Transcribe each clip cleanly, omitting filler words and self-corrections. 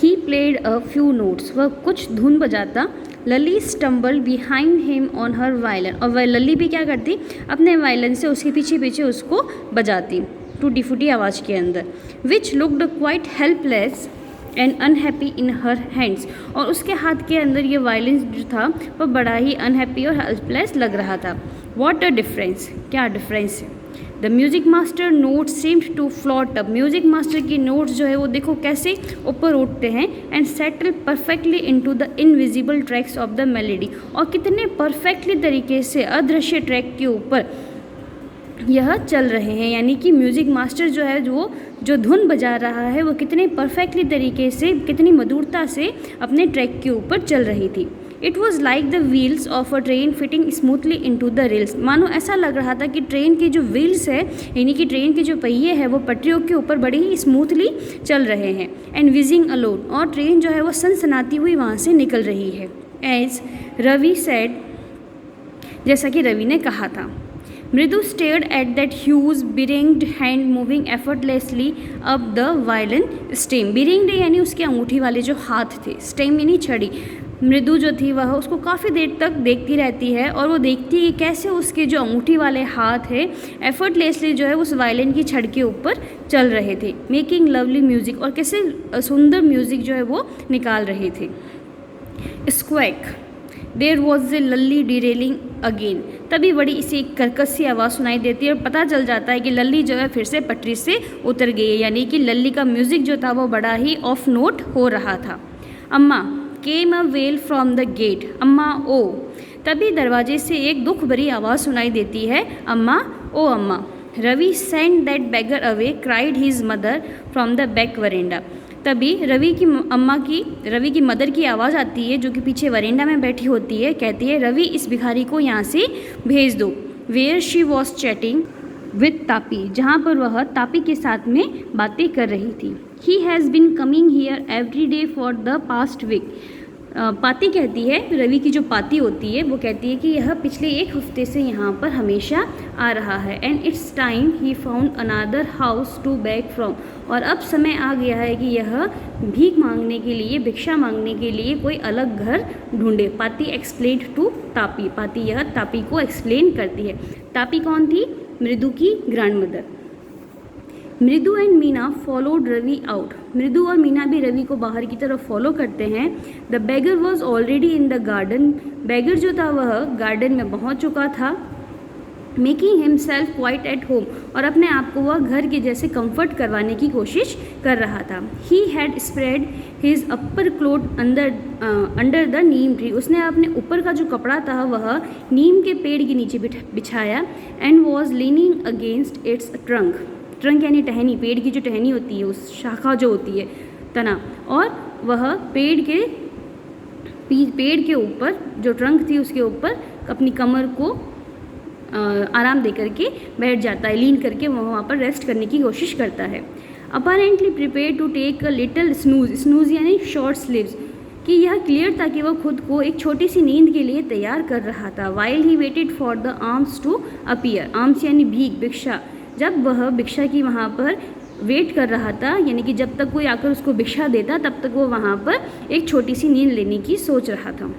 He played a few notes, वह कुछ धुन बजाता। Lalli stumble behind him on her violin, और वह लली भी क्या करती, अपने वायलिन से उसके पीछे पीछे उसको बजाती टूटी फूटी आवाज़ के अंदर। Which looked quite helpless and unhappy in her hands, और उसके हाथ के अंदर ये वायलिन जो था वह बड़ा ही अनहैप्पी और हेल्पलेस लग रहा था। वॉट अ डिफरेंस, क्या डिफरेंस है। The music master notes seemed to float up, music master की नोट्स जो है वो देखो कैसे ऊपर उठते हैं। And settle perfectly into the invisible tracks of the melody, और कितने परफेक्टली तरीके से अदृश्य ट्रैक के ऊपर यह चल रहे हैं, यानी कि म्यूज़िक मास्टर जो है जो धुन बजा रहा है वो कितने परफेक्टली तरीके से, कितनी मधुरता से अपने ट्रैक के ऊपर चल रही थी। It was like the wheels of a train fitting smoothly into the rails, मानो ऐसा लग रहा था कि ट्रेन की जो व्हील्स है, यानी कि ट्रेन के जो पहिए हैं वो पटरियों के ऊपर बड़े ही स्मूथली चल रहे हैं। एंड विजिंग अलोन, और ट्रेन जो है वो सनसनाती हुई वहाँ से निकल रही है। एज रवि सेड, जैसा कि रवि ने कहा था। Mridu stared at that huge beringed hand moving effortlessly up the violin stem, beringed यानी उसके अंगूठी वाले जो हाथ थे, स्टेम यानी छड़ी। मृदु जो थी वह उसको काफ़ी देर तक देखती रहती है, और वो देखती है कि कैसे उसके जो अंगूठी वाले हाथ है एफर्टलेसली जो है उस वायलिन की छड़ के ऊपर चल रहे थे। मेकिंग लवली म्यूज़िक, और कैसे सुंदर म्यूज़िक जो है वो निकाल रहे थे। Squawk, there was a Lalli derailing again, तभी बड़ी इसे एक कर्कश सी आवाज़ सुनाई देती है और पता चल जाता है कि लल्ली जो है फिर से पटरी से उतर गई है, यानी कि लल्ली का म्यूज़िक जो था वो बड़ा ही ऑफ नोट हो रहा था। Amma came a wail from the gate, Amma ओ, तभी दरवाजे से एक दुख भरी आवाज़ सुनाई देती है, अम्मा ओ अम्मा। Ravi send that beggar away, cried his mother from the back veranda, तभी रवि की मदर की आवाज़ आती है जो कि पीछे वरेंडा में बैठी होती है। कहती है, रवि इस भिखारी को यहाँ से भेज दो। Where she was chatting with Tapi, जहाँ पर वह तापी के साथ में बातें कर रही थी। He has been coming here every day for the past week, Paati कहती है, रवि की जो पाती होती है वो कहती है कि यह पिछले एक हफ्ते से यहाँ पर हमेशा आ रहा है। And it's time he found another house to beg from, और अब समय आ गया है कि यह भीख मांगने के लिए, भिक्षा मांगने के लिए कोई अलग घर ढूंढे। पाती एक्सप्लेन टू तापी, पाती यह तापी को एक्सप्लेन करती है। तापी कौन थी, मृदु की grandmother. Mridu and Meena followed Ravi out, Mridu और मीना भी रवि को बाहर की तरफ फॉलो करते हैं। The beggar was already in the garden, beggar जो था वह गार्डन में पहुंच चुका था। Making himself quite at home, और अपने आप को वह घर के जैसे कंफर्ट करवाने की कोशिश कर रहा था। He had spread his upper cloth under the Neem tree, उसने अपने ऊपर का जो कपड़ा था वह नीम के पेड़ के नीचे बिछाया। And was leaning against it's trunk, trunk यानी टहनी, पेड़ की जो टहनी होती है, उस शाखा जो होती है, तना, और वह पेड़ के ऊपर जो ट्रंक थी उसके ऊपर अपनी कमर को आराम दे करके बैठ जाता है, लीन करके वह वहाँ पर रेस्ट करने की कोशिश करता है। Apparently prepare to take a little snooze, snooze यानी शॉर्ट स्लीव्स, कि यह क्लियर था कि वह खुद को एक छोटी सी नींद के लिए तैयार कर रहा था। While he waited for the alms to appear, alms यानी भीख, भिक्षा, जब वह भिक्षा की वहाँ पर वेट कर रहा था, यानी कि जब तक कोई आकर उसको भिक्षा देता तब तक वो वहाँ पर एक छोटी सी नींद लेने की सोच रहा था।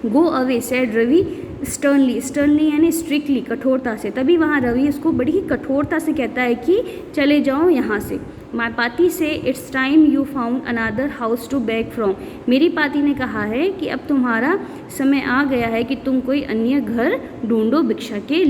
Go away said Ravi sternly, sternly यानी स्ट्रिक्टली, कठोरता से, तभी वहाँ रवि उसको बड़ी ही कठोरता से कहता है कि चले जाओ यहाँ से। My Paati says it's time you found another house to beg from, मेरी पाती ने कहा है कि अब तुम्हारा समय आ गया है कि तुम कोई अन्य घर ढूंढो भिक्षा के लिए।